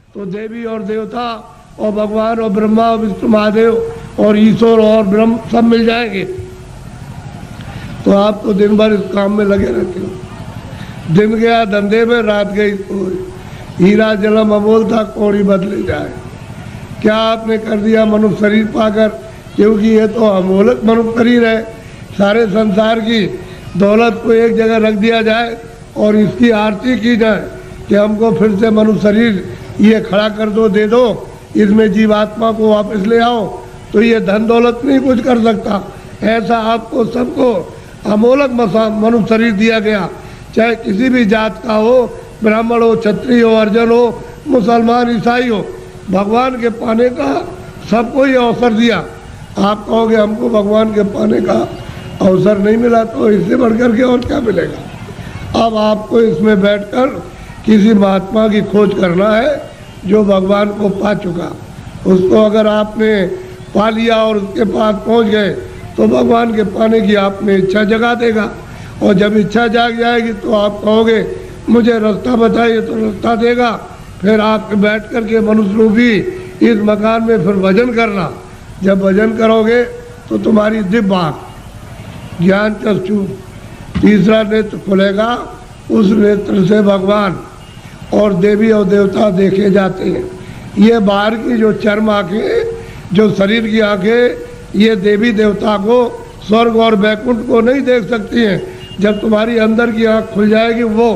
तो देवी और देवता और भगवान और ब्रह्मा और विष्णु महादेव और ईश्वर और ब्रह्म सब मिल जाएंगे। तो आप तो दिन भर इस काम में लगे रहते हो। दिन गया धंधे में, रात गई सोई। हीरा जलम अमोल था, कौड़ी बदले जाए। क्या आपने कर दिया मनुष्य शरीर पाकर, क्योंकि ये तो अमोलक मनुष्य शरीर है। सारे संसार की दौलत को एक जगह रख दिया जाए और इसकी आरती की जाए कि हमको फिर से मनुष्य शरीर ये खड़ा कर दो, दे दो, इसमें जीवात्मा को वापस ले आओ, तो ये धन दौलत नहीं कुछ कर सकता। ऐसा आपको सबको अमोलक मनुष्य शरीर दिया गया, चाहे किसी भी जात का हो, ब्राह्मण हो, क्षत्रिय हो, अर्जन हो, मुसलमान, ईसाई हो, भगवान के पाने का सबको ये अवसर दिया। आप कहोगे हमको भगवान के पाने का अवसर नहीं मिला, तो इससे बढ़कर के और क्या मिलेगा। अब आपको इसमें बैठकर किसी महात्मा की खोज करना है जो भगवान को पा चुका। उसको अगर आपने पा लिया और उसके पास पहुंच गए तो भगवान के पाने की आप में इच्छा जगा देगा। और जब इच्छा जाग जाएगी तो आप कहोगे मुझे रास्ता बताइए, तो रास्ता देगा। फिर आप बैठ कर के मनुष्य रूपी इस मकान में फिर भजन करना। जब भजन करोगे तो तुम्हारी दिव्य आँख, ज्ञान चक्षु, तीसरा नेत्र खुलेगा। उस नेत्र से भगवान और देवी और देवता देखे जाते हैं। ये बाहर की जो चर्म आँखें, जो शरीर की आँखें, ये देवी देवता को, स्वर्ग और वैकुंठ को नहीं देख सकती हैं। जब तुम्हारी अंदर की आँख खुल जाएगी वो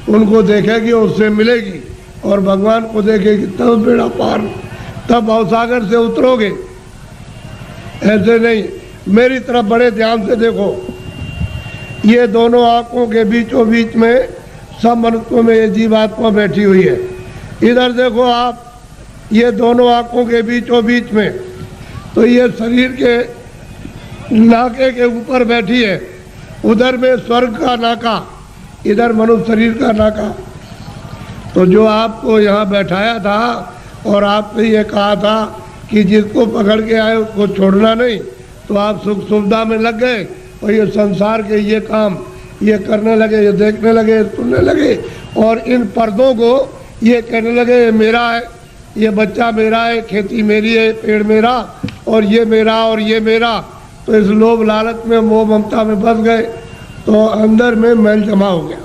उनको देखेगी, उससे मिलेगी और भगवान को देखेगी, तब बेड़ा पार, तब भवसागर से उतरोगे। ऐसे नहीं, मेरी तरफ बड़े ध्यान से देखो। ये दोनों आँखों के बीचों बीच में सब मनुष्यों में ये जीवात्मा बैठी हुई है। इधर देखो आप, ये दोनों आँखों के बीचों बीच में, तो ये शरीर के नाके के ऊपर बैठी है। उधर में स्वर्ग का नाका, इधर मनुष्य शरीर का नाका। तो जो आपको यहाँ बैठाया था और आपने ये कहा था कि जिसको पकड़ के आए उसको छोड़ना नहीं, तो आप सुख सुविधा में लग गए और ये संसार के ये काम ये करने लगे, ये देखने लगे, सुनने लगे और इन पर्दों को ये कहने लगे ये मेरा है, ये बच्चा मेरा है, खेती मेरी है, पेड़ मेरा और ये मेरा और ये मेरा। तो इस लोभ लालच में, मोह ममता में फंस गए, तो अंदर में मैल जमा हो गया।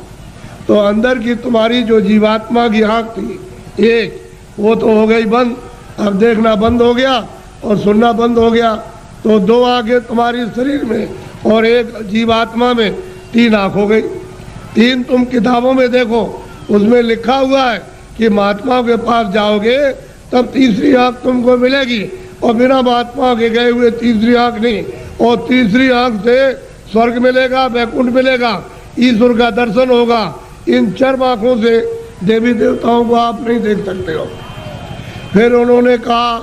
तो अंदर की तुम्हारी जो जीवात्मा की आँख थी एक, वो तो हो गई बंद। अब देखना बंद हो गया और सुनना बंद हो गया। तो दो आँखें तुम्हारी शरीर में और एक जीवात्मा में, तीन आँख हो गई। तीन तुम किताबों में देखो, उसमें लिखा हुआ है कि महात्माओं के पास जाओगे तब तीसरी आँख तुमको मिलेगी, और बिना महात्मा के गए हुए तीसरी आँख नहीं। और तीसरी आँख से स्वर्ग मिलेगा, वैकुंठ मिलेगा, ईश्वर का दर्शन होगा। इन चर्म आँखों से देवी देवताओं को आप नहीं देख सकते हो। फिर उन्होंने कहा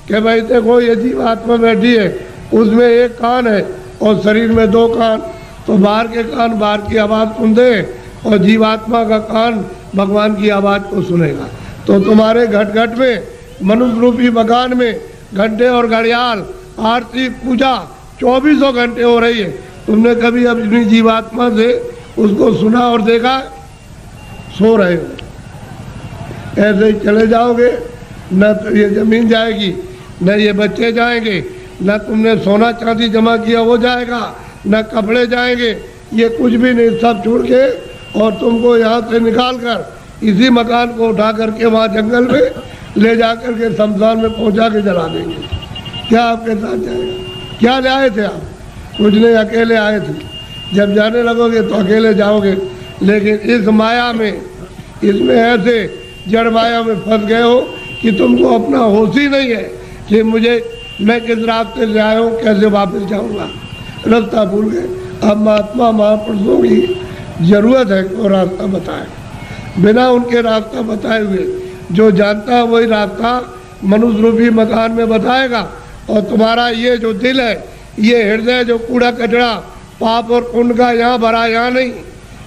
कि भाई देखो ये जीवात्मा बैठी है, उसमें एक कान है और शरीर में दो कान, तो बाहर के कान बाहर की आवाज़ सुनते और जीवात्मा का कान भगवान की आवाज़ को सुनेगा। तो तुम्हारे घट घट में, मनुष्य रूपी मकान में घंटे और घड़ियाल, आरती, पूजा 24 घंटे हो रही है। तुमने कभी अपनी जीवात्मा से उसको सुना और देखा? सो रहे हो। ऐसे ही चले जाओगे, न तो ये जमीन जाएगी, न ये बच्चे जाएंगे, न तुमने सोना चांदी जमा किया वो जाएगा, न कपड़े जाएंगे, ये कुछ भी नहीं, सब छोड़ के और तुमको यहाँ से निकाल कर इसी मकान को उठा करके वहाँ जंगल में ले जा कर के शमशान में पहुँचा के जला देंगे। क्या आपके साथ जाएगा? क्या ले आए थे आप? कुछ नहीं, अकेले आए थे। जब जाने लगोगे तो अकेले जाओगे। लेकिन इस माया में, इसमें ऐसे जड़ माया में फंस गए हो कि तुमको अपना होश ही नहीं है कि मैं किस रास्ते से आया हूँ, कैसे वापस जाऊँगा, रास्ता भूल गए। अब महात्मा महापुरुषों की जरूरत है कि वो रास्ता बताए। बिना उनके रास्ता बताए हुए जो जानता है वही रास्ता मनुष्य रूपी मकान में बताएगा। और तुम्हारा ये जो दिल है, ये हृदय जो कूड़ा कचरा पाप और पुण्य का यहाँ भरा, यहाँ नहीं,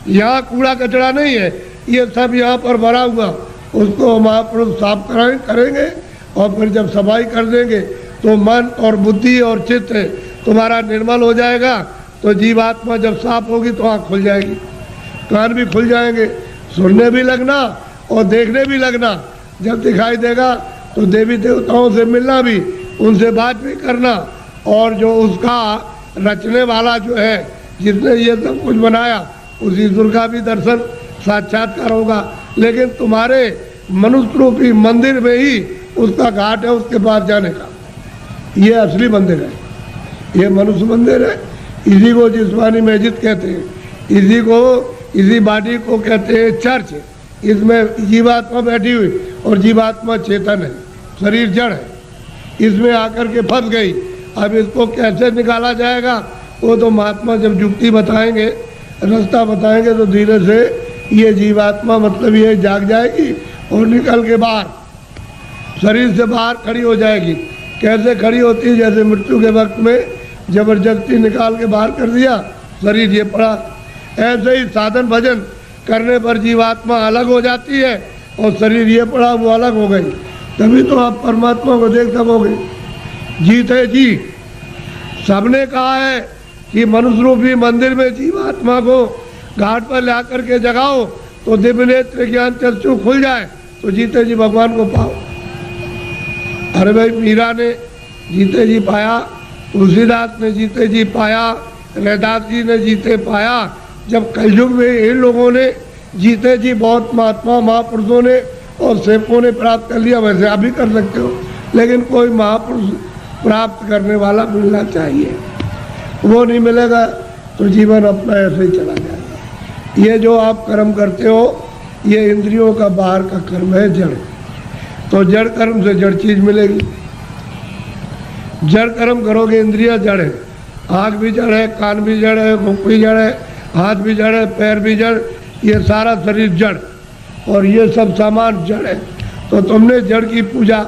यहाँ कूड़ा कचरा नहीं है, ये सब यहाँ पर भरा हुआ, उसको महापुरुष साफ करेंगे। और फिर जब सफाई कर देंगे तो मन और बुद्धि और चित्त तुम्हारा निर्मल हो जाएगा। तो जीवात्मा जब साफ होगी तो आँख खुल जाएगी, कान भी खुल जाएंगे, सुनने भी लगना और देखने भी लगना। जब दिखाई देगा तो देवी देवताओं से मिलना भी, उनसे बात भी करना, और जो उसका रचने वाला जो है, जिसने ये सब कुछ बनाया, उस ईश्वर का भी दर्शन साक्षात्कार होगा। लेकिन तुम्हारे मनुष्य रूपी मंदिर में ही उसका घाट है, उसके पास जाने का। ये असली मंदिर है, ये मनुष्य मंदिर है। इसी को जिस्मानी मस्जिद कहते हैं, इसी बॉडी को कहते हैं चर्च। इसमें जीवात्मा बैठी हुई, और जीवात्मा चेतन है, शरीर जड़ है, इसमें आकर के फंस गई। अब इसको कैसे निकाला जाएगा, वो तो महात्मा जब युक्ति बताएंगे, रास्ता बताएंगे, तो धीरे से ये जीवात्मा मतलब ये जाग जाएगी और निकल के बाहर शरीर से बाहर खड़ी हो जाएगी। कैसे खड़ी होती है? जैसे मृत्यु के वक्त में जबरदस्ती निकाल के बाहर कर दिया, शरीर ये पड़ा। ऐसे ही साधन भजन करने पर जीवात्मा अलग हो जाती है और शरीर ये पड़ा वो अलग हो गई। तभी तो आप परमात्मा को देख सकोगे। जीते जी सबने कहा है कि मनुष्य रूपी मंदिर में जीवात्मा को घाट पर ला करके जगाओ तो दिव्य नेत्र ज्ञान चक्षु खुल जाए, तो जीते जी भगवान को पाओ। अरे भाई, मीरा ने जीते जी पाया, तुलसीदास ने जीते जी पाया, रैदास जी ने जीते पाया। जब कलयुग में इन लोगों ने जीते जी बहुत महात्मा महापुरुषों ने और सेवकों ने प्राप्त कर लिया, वैसे आप भी कर सकते हो। लेकिन कोई महापुरुष प्राप्त करने वाला मिलना चाहिए, वो नहीं मिलेगा तो जीवन अपना ऐसे ही चला जाएगा। ये जो आप कर्म करते हो, ये इंद्रियों का बाहर का कर्म है, जड़। तो जड़ कर्म से जड़ चीज मिलेगी। जड़ कर्म करोगे, इंद्रिया जड़ है, आँख भी जड़ है, कान भी जड़ है, मुख भी जड़ है, हाथ भी जड़ है, पैर भी जड़, ये सारा शरीर जड़, और ये सब सामान जड़ है। तो तुमने जड़ की पूजा,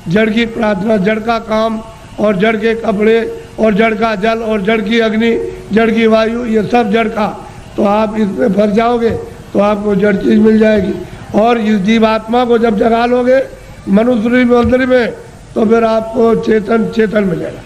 जड़ की प्रार्थना, जड़ का काम, और जड़ के कपड़े, और जड़ का जल, और जड़ की अग्नि, जड़ की वायु, ये सब जड़ का। तो आप इसमें फंस जाओगे तो आपको जड़ चीज मिल जाएगी। और इस जीवात्मा को जब जगा लोगे मनुष्य मंदिर में, तो फिर आपको चेतन मिलेगा।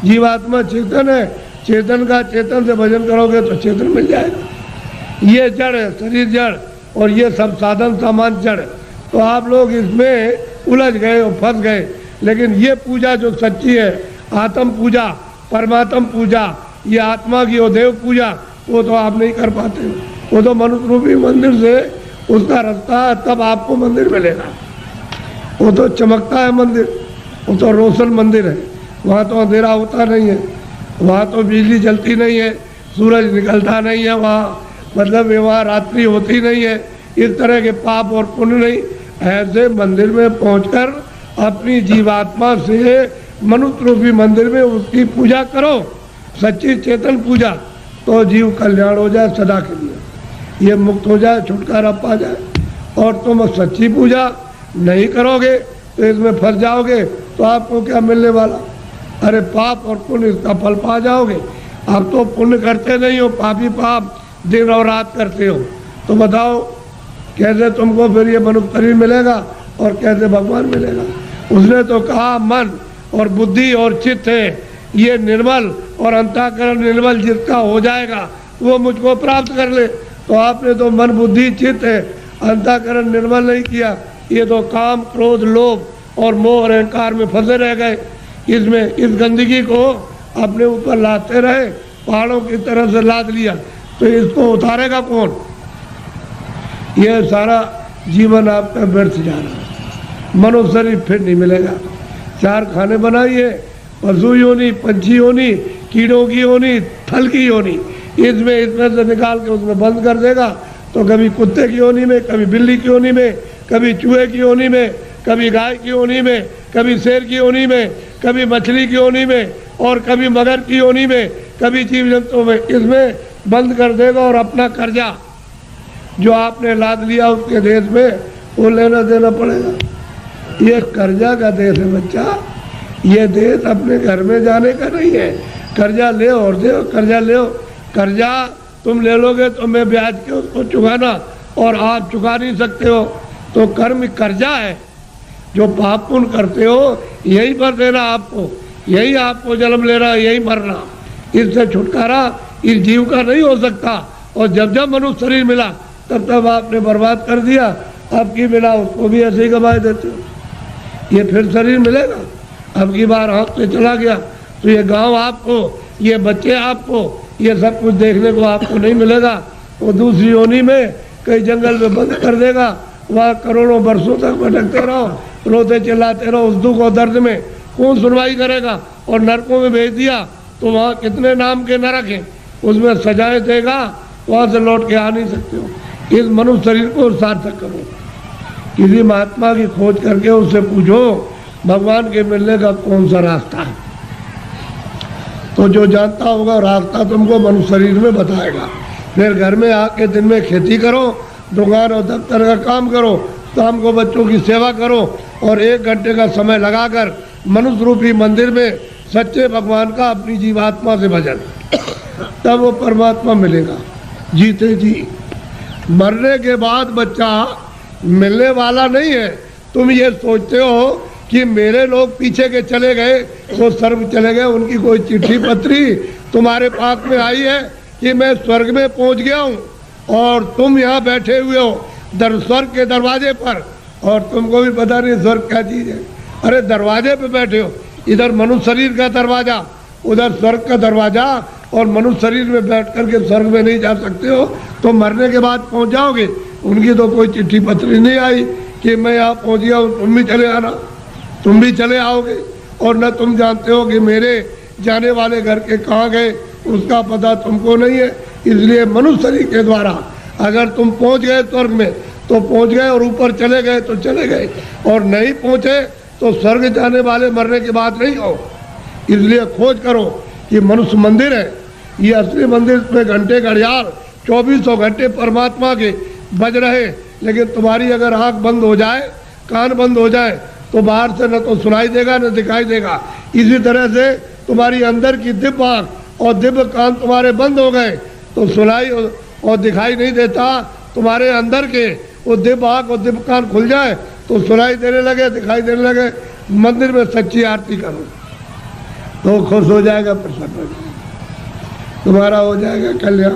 जीवात्मा चेतन है, चेतन का चेतन से भजन करोगे तो चेतन मिल जाएगा। ये जड़ है, शरीर जड़, और ये सब साधन सामान जड़ है। तो आप लोग इसमें उलझ गए और फंस गए। लेकिन ये पूजा जो सच्ची है, आत्म पूजा, परमात्म पूजा, ये आत्मा की और देव पूजा, वो तो आप नहीं कर पाते। वो तो मनुष्य रूपी मंदिर से उसका रास्ता है, तब आपको मंदिर मिलेगा। वो तो चमकता है मंदिर, वो तो रोशन मंदिर है। वहाँ तो अंधेरा होता नहीं है, वहाँ तो बिजली जलती नहीं है, सूरज निकलता नहीं है, वहाँ मतलब वहाँ रात्रि होती नहीं है, इस तरह के पाप और पुण्य नहीं। ऐसे मंदिर में पहुंचकर अपनी जीवात्मा से मनुष्य रूपी मंदिर में उसकी पूजा करो, सच्ची चेतन पूजा, तो जीव कल्याण हो जाए सदा के लिए, ये मुक्त हो जाए, छुटकारा पा जाए। और तुम सच्ची पूजा नहीं करोगे तो इसमें फंस जाओगे, तो आपको क्या मिलने वाला? अरे पाप और पुण्य इसका फल पा जाओगे। आप तो पुण्य करते नहीं हो, पापी पाप दिन और रात करते हो। तो बताओ कैसे तुमको फिर ये मनुष्य शरीर मिलेगा और कैसे भगवान मिलेगा? उसने तो कहा मन और बुद्धि और चित्त है ये निर्मल, और अंतःकरण निर्मल जिसका हो जाएगा वो मुझको प्राप्त कर ले। तो आपने तो मन बुद्धि चित्त है, अंतःकरण निर्मल नहीं किया। ये तो काम क्रोध लोभ और मोह और अहंकार में फंसे रह गए। इसमें इस गंदगी को अपने ऊपर लाते रहे, पहाड़ों की तरह से लाद लिया, तो इसको उतारेगा कौन? ये सारा जीवन आपका व्यर्थ जा रहा है। मनुष्य शरीर फिर नहीं मिलेगा। चार खाने बनाइए, पशु योनि, पंछी योनि, कीड़ों की योनि, थल की योनि, इसमें से निकाल के उसमें बंद कर देगा। तो कभी कुत्ते की योनि में, कभी बिल्ली की योनि में, कभी चूहे की योनि में, कभी गाय की योनि में, कभी शेर की योनि में, कभी मछली की योनि में, और कभी मगर की योनि में, कभी जीव जंतुओं में, इसमें बंद कर देगा। और अपना कर्जा जो आपने लाद लिया उसके देश में, वो लेना देना पड़ेगा। ये कर्जा का देश है बच्चा, ये देश अपने घर में जाने का नहीं है। कर्जा ले और दे, कर्जा ले, कर्जा तुम ले लोगे तो मैं ब्याज के उसको चुकाना, और आप चुका नहीं सकते हो। तो कर्म कर्जा है, जो पाप पुण्य करते हो यही पर देना आपको, यही आपको जन्म लेना, यही मरना। इससे छुटकारा इस जीव का नहीं हो सकता। और जब जब मनुष्य शरीर मिला तब तब आपने बर्बाद कर दिया, अब की बिना उसको भी ऐसे ही गवाए देते हो। ये फिर शरीर मिलेगा? अब की बार हाथ से चला गया तो ये गांव आपको, ये बच्चे आपको, ये सब कुछ देखने को आपको नहीं मिलेगा। वो दूसरी योनि में कई जंगल में बंद कर देगा, वहाँ करोड़ों वर्षों तक भटकते रहो, रोते चिल्लाते रहो उस दुख और दर्द में। कौन सुनवाई करेगा? और नरकों में भेज दिया तो वहाँ कितने नाम के नरक हैं, उसमें सजाएं देगा, वहाँ से लौट के आ नहीं सकते हो। इस मनुष्य शरीर को सार्थक करो। किसी महात्मा की खोज करके उससे पूछो भगवान के मिलने का कौन सा रास्ता है, तो जो जानता होगा रास्ता तुमको मनुष्य शरीर में बताएगा। फिर घर में आके दिन में खेती करो, दुकान और दफ्तर का काम करो, शाम को बच्चों की सेवा करो और 1 घंटे का समय लगाकर मनुष्य रूपी मंदिर में सच्चे भगवान का अपनी जीवात्मा से भजन, तब वो परमात्मा मिलेगा जीते जी। मरने के बाद बच्चा मिलने वाला नहीं है। तुम ये सोचते हो कि मेरे लोग पीछे के चले गए वो स्वर्ग चले गए, उनकी कोई चिट्ठी पत्री तुम्हारे पास में आई है कि मैं स्वर्ग में पहुंच गया हूँ और तुम यहाँ बैठे हुए हो स्वर्ग के दरवाजे पर, और तुमको भी पता नहीं स्वर्ग क्या चीज़ है। अरे दरवाजे पे बैठे हो, इधर मनुष्य शरीर का दरवाजा, उधर स्वर्ग का दरवाजा, और मनुष्य शरीर में बैठ करके स्वर्ग में नहीं जा सकते हो तो मरने के बाद पहुंच जाओगे। उनकी तो कोई चिट्ठी पत्री नहीं आई कि मैं यहाँ पहुंच गया हूँ, तुम भी चले आना, तुम भी चले आओगे। और न तुम जानते हो कि मेरे जाने वाले घर के कहाँ गए, उसका पता तुमको नहीं है। इसलिए मनुष्य शरीर के द्वारा अगर तुम पहुंच गए स्वर्ग में तो पहुंच गए, और ऊपर चले गए तो चले गए, और नहीं पहुंचे तो स्वर्ग जाने वाले मरने की बात नहीं हो। इसलिए खोज करो कि मनुष्य मंदिर है, ये असली मंदिर में घंटे घड़ियाल 2400 घंटे परमात्मा के बज रहे। लेकिन तुम्हारी अगर आँख बंद हो जाए, कान बंद हो जाए तो बाहर से न तो सुनाई देगा न दिखाई देगा। इसी तरह से तुम्हारी अंदर की दिव्य आँख और दिव्य कान तुम्हारे बंद हो गए तो सुनाई और दिखाई नहीं देता। तुम्हारे अंदर के वो दिव्य आँख और दिव्य कान खुल जाए तो सुनाई देने लगे, दिखाई देने लगे। मंदिर में सच्ची आरती करो तो खुश हो जाएगा, प्रसन्न हो जाएगा, तुम्हारा हो जाएगा कल्याण।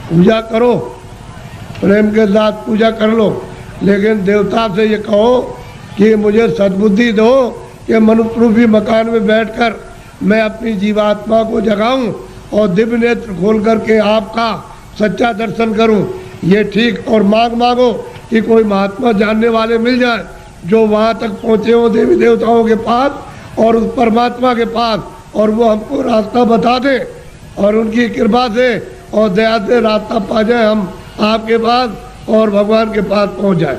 पूजा करो, प्रेम के साथ पूजा कर लो, लेकिन देवता से ये कहो कि मुझे सद्बुद्धि दो कि मनुष्य रूपी मकान में बैठकर मैं अपनी जीवात्मा को जगाऊं और दिव्य नेत्र खोल करके आपका सच्चा दर्शन करूं। ये ठीक। और मांगो कि कोई महात्मा जानने वाले मिल जाए जो वहाँ तक पहुँचे हो देवी देवताओं के पास और उस परमात्मा के पास, और वो हमको रास्ता बता दे और उनकी कृपा से और दया से रास्ता पा जाए हम आपके पास और भगवान के पास पहुँच जाए।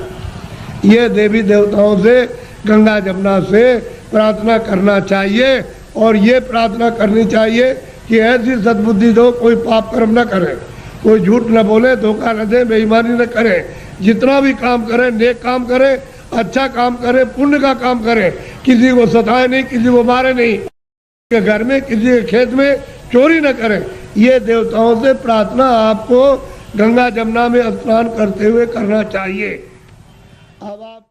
ये देवी देवताओं से, गंगा जमुना से प्रार्थना करना चाहिए, और ये प्रार्थना करनी चाहिए कि ऐसी सद्बुद्धि दो कोई पाप कर्म न करे, कोई झूठ न बोले, धोखा न दे, बेईमानी न करे। जितना भी काम करे नेक काम करे, अच्छा काम करे, पुण्य का काम करे, किसी को सताए नहीं, किसी को मारे नहीं, कि घर में किसी के खेत में चोरी न करे। ये देवताओं से प्रार्थना आपको गंगा जमुना में स्नान करते हुए करना चाहिए। अब आप